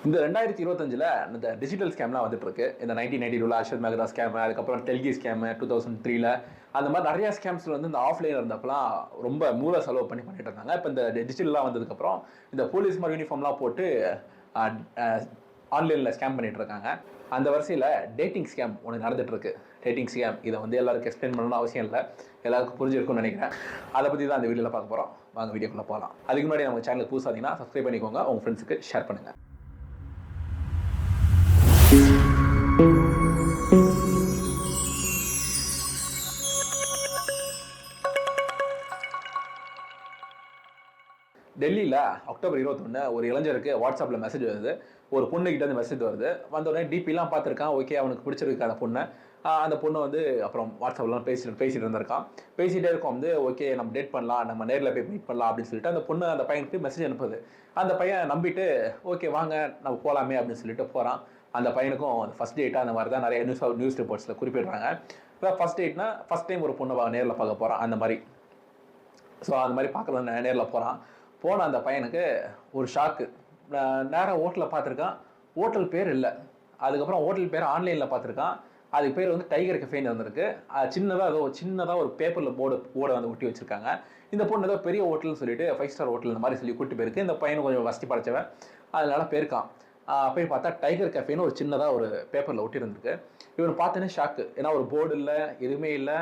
இந்த 2025ல இந்த டிஜிட்டல் ஸ்கேம்லாம் வந்துட்டு இருக்கு. இந்த 1992ல அர்ஷத் மெஹ்ரா ஸ்கேம், அதுக்கப்புறம் டெல்கி ஸ்கேம் 2003ல அந்த மாதிரி நிறைய ஸ்கேம்ஸ்ல வந்து இந்த ஆஃப்லைன் இருந்தப்பலாம் ரொம்ப மூல செலவு பண்ணிட்டு இருந்தாங்க. இப்போ இந்த டிஜிட்டல்லாம் வந்ததுக்கப்புறம் இந்த போலீஸ் மாதிரி யூனிஃபார்ம்லாம் போட்டு ஆன்லைன்ல ஸ்கேம் பண்ணிட்டு இருக்காங்க. அந்த வரிசையில் டேட்டிங் ஸ்கேம் ஒன்று நடந்துட்டு இருக்கு. டேட்டிங் ஸ்கேம் இதை வந்து எல்லாருக்கும் எக்ஸ்பிளைன் பண்ணணும்னு அவசியம் இல்லை, எல்லாருக்கும் புரிஞ்சிருக்கும்னு நினைக்கிறேன். அதை பற்றி தான் அந்த வீடியோவில் பார்க்க போகிறோம். வாங்க வீடியோக்குள்ளே போகலாம். அதுக்கு முன்னாடி நம்ம சேனலுக்கு புதுசாக இருந்தீங்கன்னா சப்ஸ்கிரைப் பண்ணிக்கோங்க, உங்கள் ஃப்ரெண்ட்ஸுக்கு ஷேர் பண்ணுங்கள். டெல்லியில் அக்டோபர் 21 ஒரு இளைஞருக்கு வாட்ஸ்அப்பில் மெசேஜ் வருது. ஒரு பொண்ணுகிட்ட வந்து மெசேஜ் வருது. வந்தோடனே டிபிலாம் பார்த்துருக்கான். ஓகே, அவனுக்கு பிடிச்சிருக்கு அந்த பொண்ணை. அந்த பொண்ணு வந்து அப்புறம் வாட்ஸ்அப்லாம் பேசிட்டு இருந்திருக்கான். பேசிகிட்டே இருக்கும் வந்து ஓகே நம்ம டேட் பண்ணலாம், நம்ம நேரில் போய் மீட் பண்ணலாம் அப்படின்னு சொல்லிட்டு அந்த பொண்ணு அந்த பையனுக்கு மெசேஜ் அனுப்புது. அந்த பையன் நம்பிட்டு ஓகே வாங்க நம்ம போகலாமே அப்படின்னு சொல்லிட்டு போகிறான். அந்த பையனுக்கும் ஃபஸ்ட் டேட்டாக அந்த மாதிரி தான் நிறைய நியூஸ் ரிப்போர்ட்ஸில் குறிப்பிடுறாங்க. இப்போ ஃபஸ்ட் டேட்னா ஃபஸ்ட் டைம் ஒரு பொண்ணை நேரில் பார்க்க போகிறான் அந்த மாதிரி. ஸோ அந்த மாதிரி பார்க்குறது நேரில் போகிறான். போன அந்த பையனுக்கு ஒரு ஷாக்கு. நேராக ஹோட்டலில் பார்த்துருக்கான், ஹோட்டல் பேர் இல்லை. அதுக்கப்புறம் ஹோட்டல் பேர் ஆன்லைனில் பார்த்துருக்கான். அதுக்கு பேர் வந்து டைகர் கஃபேன்னு வந்திருக்கு. சின்னதாக ஒரு பேப்பரில் போர்டை வந்து ஒட்டி வச்சுருக்காங்க. இந்த பொண்ணு ஏதோ பெரிய ஹோட்டல்னு சொல்லிட்டு 5 ஸ்டார் ஹோட்டல் இந்த மாதிரி சொல்லி கூப்பிட்டு போயிருக்கு. இந்த பையனும் கொஞ்சம் வசதி படைச்சவன், அதனால போயிருக்கான். போய் பார்த்தா டைகர் கஃபேன்னு ஒரு சின்னதாக ஒரு பேப்பரில் ஒட்டி இருந்திருக்கு. இவன் பார்த்தோன்னே ஷாக்கு. ஏன்னா ஒரு போர்டு இல்லை, எதுவுமே இல்லை.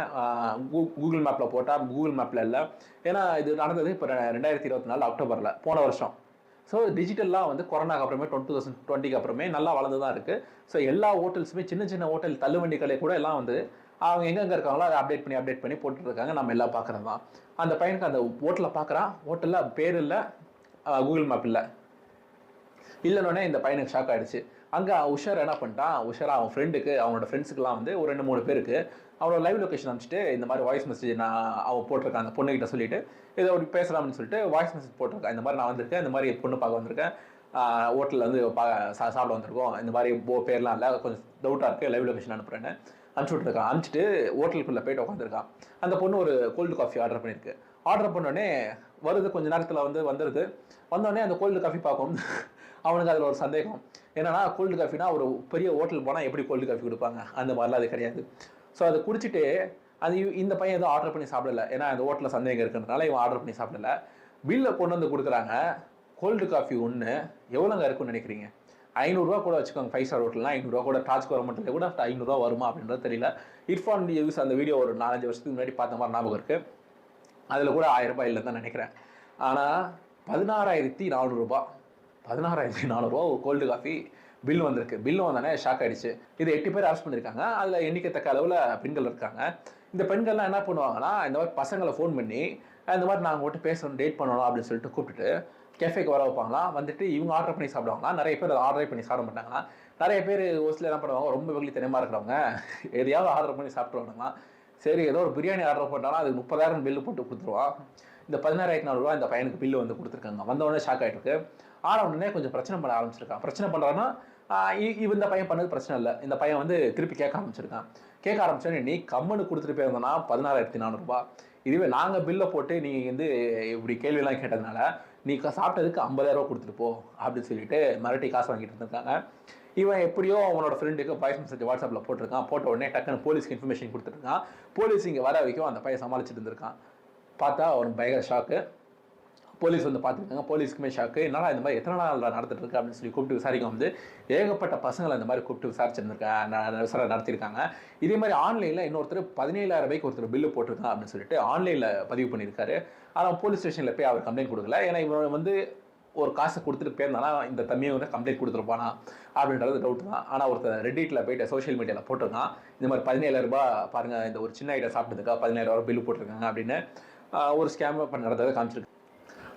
கூகுள் மேப்பில் போட்டால் கூகுள் மேப்பில் இல்லை. ஏன்னா இது நடந்தது இப்போ 2024 அக்டோபரில், போன வருஷம். ஸோ டிஜிட்டல்லாம் வந்து கொரோனாக்கு அப்புறமே 2020க்கு அப்புறமே நல்லா வளர்ந்து தான் இருக்குது. ஸோ எல்லா ஹோட்டல்ஸுமே சின்ன சின்ன ஹோட்டல், தள்ளுவண்டி கடை கூட எல்லாம் வந்து அவங்க எங்கெங்கே இருக்காங்களோ அதை அப்டேட் பண்ணி போட்டுருக்காங்க. நம்ம எல்லாம் பார்க்குறது தான். அந்த பையனுக்கு அந்த ஹோட்டலில் பார்க்குறான். ஹோட்டலில் பேர் இல்லை, கூகுள் மேப் இல்லை. இல்லைன்னொடனே இந்த பையனுக்கு ஷாக் ஆகிடுச்சு. அங்கே உஷார் என்ன பண்ணிட்டான், உஷாரா அவன் ஃப்ரெண்டுக்கு, அவனோட ஃப்ரெண்ட்ஸுக்குலாம் வந்து ஒரு 2-3 பேருக்கு அவனோட லைவ் லொக்கேஷன் அனுப்பிச்சிட்டு இந்த மாதிரி வாய்ஸ் மெசேஜ் அவன் போட்டிருக்கான். அந்த பொண்ணுகிட்ட சொல்லிட்டு ஏதோ அப்படி பேசலாம்னு சொல்லிட்டு வாய்ஸ் மெசேஜ் போட்டிருக்கான். இந்த மாதிரி நான் வந்திருக்கேன், இந்த மாதிரி பொண்ணு பார்க்க வந்திருக்கேன், ஹோட்டலில் வந்து சாப்பிட வந்திருக்கோம், இந்த மாதிரி பேர்லாம் இல்லை, கொஞ்சம் டவுட்டாக இருக்குது, லைவ் லொக்கேஷன் அனுப்புகிறேன்னு அனுப்பிச்சி விட்ருக்கான். அனுப்பிச்சிட்டு ஹோட்டலுக்குள்ளே போய்ட்டு உட்காந்துருக்கான். அந்த பொண்ணு ஒரு கோல்டு காஃபி ஆர்டர் பண்ணியிருக்கு. ஆர்டர் பண்ணோடனே வருது, கொஞ்சம் நேரத்தில் வந்துடுது. வந்தோடனே அந்த கோல்டு காஃபி பார்க்கும். அவனுக்கு அதில் ஒரு சந்தேகம் என்னன்னா, கோல்டு காஃபினா ஒரு பெரிய ஹோட்டல் போனால் எப்படி கோல்டு காஃபி கொடுப்பாங்க, அந்த மாதிரிலாம் அது கிடையாது. ஸோ அதை குடிச்சிட்டு இந்த பையன் எதுவும் ஆர்டர் பண்ணி சாப்பிடல. ஏன்னா அந்த ஹோட்டலில் சந்தேகம் இருக்கிறதுனால இவன் ஆர்டர் பண்ணி சாப்பிடல. பில்லை கொண்டு வந்து கொடுக்குறாங்க. கோல்டு காஃபி ஒன்று எவ்வளோங்க இருக்குன்னு நினைக்கிறீங்க? 500 கூட வச்சுக்கோங்க. 5 ஸ்டார் ஹோட்டல்னா 500 கூட, டாச் கவர்மெண்ட்டில் கூட 500 வருமா அப்படின்றது தெரியல. இர்ஃபான் யூஸ் அந்த வீடியோ ஒரு 4-5 வருஷத்துக்கு முன்னாடி பார்த்த மாதிரி ஞாபகம் இருக்குது. அதில் கூட 1000 ரூபாய் இல்லைன்னு தான் நினைக்கிறேன். ஆனால் 16,400 16,400 ஒரு கோல்டு காஃபி பில் வந்திருக்கு. பில்லு வந்தோடனே ஷாக் ஆகிடுச்சு. இது 8 பேர் அரெஸ்ட் பண்ணியிருக்காங்க. அதில் எண்ணிக்கத்தக்க அளவில் பெண்கள் இருக்காங்க. இந்த பெண்கள்லாம் என்ன பண்ணுவாங்கன்னா, இந்த மாதிரி பசங்களை ஃபோன் பண்ணி இந்த மாதிரி நாங்கள் மட்டும் பேசணும், டேட் பண்ணணும் அப்படின்னு சொல்லிட்டு கூப்பிட்டுட்டு கேஃபேக்கு வர வைப்பாங்களாம். வந்துட்டு இவங்க ஆர்டர் பண்ணி சாப்பிடுவாங்களாம். நிறைய பேர் அதை ஆர்டர் பண்ணி சாப்பிட மாட்டாங்களாம். நிறைய பேர் ஒரு சில என்ன பண்ணுவாங்க, ரொம்ப வெகுளித்தனமாக இருக்கிறவங்க எதையாவது ஆர்டர் பண்ணி சாப்பிட்ருவாங்களாம். சரி ஏதோ ஒரு பிரியாணி ஆர்டர் பண்ணாலும் அதுக்கு 30,000 பில்லு போட்டு கொடுத்துருவான். இந்த 16,400 இந்த பையனுக்கு பில்லு வந்து கொடுத்துருக்காங்க. வந்தவொடனே ஷாக் ஆகிட்டு உடனே கொஞ்சம் பிரச்சனை பண்ண ஆரம்பிச்சிருக்கான். பிரச்சனை பண்ணுறான்னா இந்த பையன் பண்ணது பிரச்சனை இல்லை. இந்த பையன் வந்து திருப்பி கேட்க ஆரம்பிச்சோன்னே நீ கம்முன்னு கொடுத்துட்டு போயிருந்தோன்னா 16,400. இதுவே நாங்கள் பில்லை போட்டு நீ வந்து இப்படி கேள்வியெல்லாம் கேட்டதுனால நீ சாப்பிட்டதுக்கு 50,000 கொடுத்துட்டு போ அப்படின்னு சொல்லிட்டு மிரட்டி காசு வாங்கிட்டு இருந்திருக்காங்க. இவன் எப்படியோ அவனோட ஃப்ரெண்டுக்கு வாய்ஸ் மெசேஜ் வாட்ஸ்அப்பில் போட்டிருக்கான். போட்ட உடனே டக்குன்னு போலீஸ்க்கு இன்ஃபர்மேஷன் கொடுத்துருக்கான். போலீஸ் இங்கே வர வரைக்கும் அந்த பையன் சமாளிச்சுட்டு இருந்திருக்கான். பார்த்தா அவனுக்கு பயங்கர ஷாக்கு. போலீஸ் வந்து பார்த்துருக்காங்க. போலீஸ்க்குமே ஷாக்கு. என்னடா இந்த மாதிரி எத்தனை நாள் நடந்துட்டு இருக்கு அப்படின்னு சொல்லி கூப்பிட்டு விசாரிக்க வந்து ஏகப்பட்ட பசங்களை இந்த மாதிரி கூப்பிட்டு நடத்திருக்காங்க. இதே மாதிரி ஆன்லைனில் இன்னொருத்தர் 17,000 ரூபாய்க்கு ஒருத்தர் பில்லு போட்டிருக்கான் அப்படின்னு சொல்லிட்டு ஆன்லைனில் பதிவு பண்ணியிருக்காரு. ஆனால் போலீஸ் ஸ்டேஷனில் போய் அவர் கம்ப்ளைண்ட் கொடுக்கல. ஏன்னா இவன் வந்து ஒரு காசை கொடுத்துட்டு போயிருந்தானா இந்த தம்பியை வந்து கம்ப்ளைண்ட் கொடுத்துருப்பானா அப்படின்றது டவுட் தான். ஆனால் ஒருத்தர் ரெட்டிட்டில் போய்ட்டு சோஷியல் மீடியாவில் போட்டிருக்கான். இந்த மாதிரி 17,000 ரூபாய் பாருங்கள், இந்த ஒரு சின்ன ஐட்டம் சாப்பிட்டதுக்கா 17,000 பில்லு போட்டிருக்காங்க அப்படின்னு ஒரு ஸ்கேம் நடந்ததை காமிச்சிருக்கு.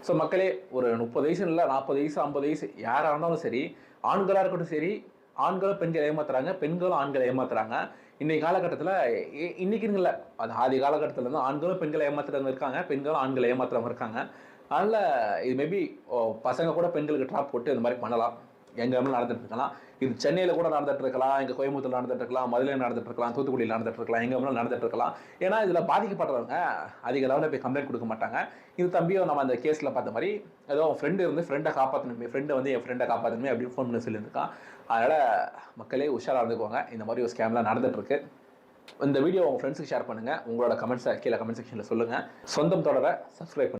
ஸோ மக்களே, ஒரு 30 வயசு இல்லை, 40 வயசு, 50 வயசு யாராக இருந்தாலும் சரி, ஆண்களாக இருக்கட்டும் சரி, ஆண்களும் பெண்களை ஏமாத்துறாங்க, பெண்களும் ஆண்களை ஏமாத்துறாங்க. இன்றைக்கு காலகட்டத்தில் இன்றைக்கின்னு இல்லை, அது ஆதி காலகட்டத்தில் இருந்து ஆண்களும் பெண்களை ஏமாத்துறவங்க இருக்காங்க, பெண்களும் ஆண்களை ஏமாத்துறவங்க இருக்காங்க. அதனால் இது மேபி பசங்க கூட பெண்களுக்கு ட்ராப் போட்டு இந்த மாதிரி பண்ணலாம். எங்க வேணாலும் நடந்துட்டு இருக்கலாம். இது சென்னையில கூட நடந்துட்டு இருக்கலாம், இங்க கோயம்புத்தூர்ல நடந்துட்டு இருக்கலாம், மதுரையில நடந்துட்டு இருக்கலாம், தூத்துக்குடியில் நடந்துட்டு இருக்கலாம், எங்க வேணாலும் நடந்துட்டு இருக்கலாம். ஏன்னா இதுல பாதிக்கப்படுறவங்க அதிக லெவலில் போய் கம்ப்ளைண்ட் கொடுக்க மாட்டாங்க. இது தம்பியும் நம்ம அந்த கேஸ்ல பார்த்த மாதிரி ஏதோ ஃப்ரெண்டு இருந்து ஃப்ரெண்டை காப்பாற்றணுமே, ஃப்ரெண்டு வந்து என் ஃப்ரெண்டை காப்பாற்றணுமே அப்படின்னு ஃபோன் பண்ணி சொல்லியிருக்கான். அதனால மக்களே உஷாராக இருந்துக்குவாங்க. இந்த மாதிரி ஒரு ஸ்கேம்லாம் நடந்துட்டு இருக்கு. இந்த வீடியோ உங்க ஃப்ரெண்ட்ஸுக்கு ஷேர் பண்ணுங்க. உங்களோட கமெண்ட்ஸை கீழே கமெண்ட் செக்ஷன்ல சொல்லுங்க. சொந்தம் தொடர சப்ஸ்கிரைப் பண்ணுங்க.